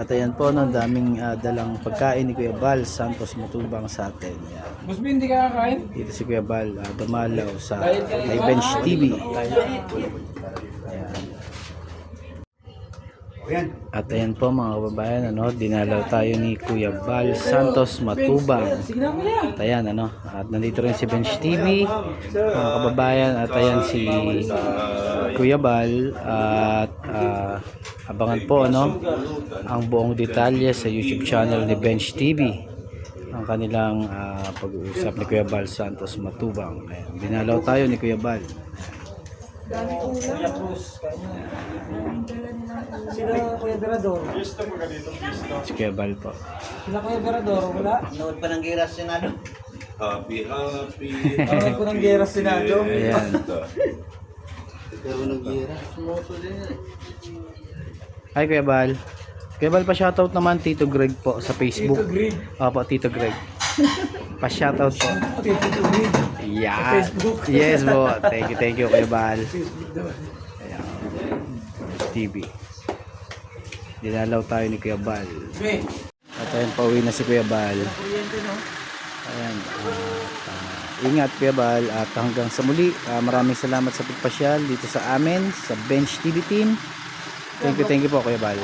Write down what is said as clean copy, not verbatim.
At ayan po, no, daming dalang pagkain ni Kuya Bal Santos Matubang sa atin. Ayan. Mas hindi ka kakain? Dito si Kuya Bal, dumalaw sa may Bench TV. Ayan. At ayan po mga kababayan, ano, dinalaw tayo ni Kuya Bal Santos Matubang. At ayan, ano, at nandito rin si Bench TV, mga kababayan, at ayan si Kuya Bal, at abangan po, ano, ang buong detalye sa YouTube channel ni Bench TV, ang kanilang pag-uusap ni Kuya Bal Santos Matubang. Ayan, dinalaw tayo ni Kuya Bal. Sila Kuya Berador. Si Kuya Bal po. Sila Kuya Berador, wala? Nood pa ng Giras Senado. Happy. Parang ko ng Gera Senado. Ayan. Pero ng Giras, moto din eh. Hi Kuya Bal. Kuya Bal, pa-shoutout naman Tito Greg po sa Facebook. Tito Greg. Opo, Tito Greg. Pa-shoutout po. Tito Greg. Yeah. Facebook. Yes po. Thank you Kuya Bal. Facebook naman. Ayan. TV. Dinalaw tayo ni Kuya Bal. At ayun, pauwi na si Kuya Bal. Ayan. Ingat Kuya Bal, at hanggang sa muli. Maraming salamat sa pagpasyal dito sa amin, sa Bench TV team. Thank you po Kuya Bal.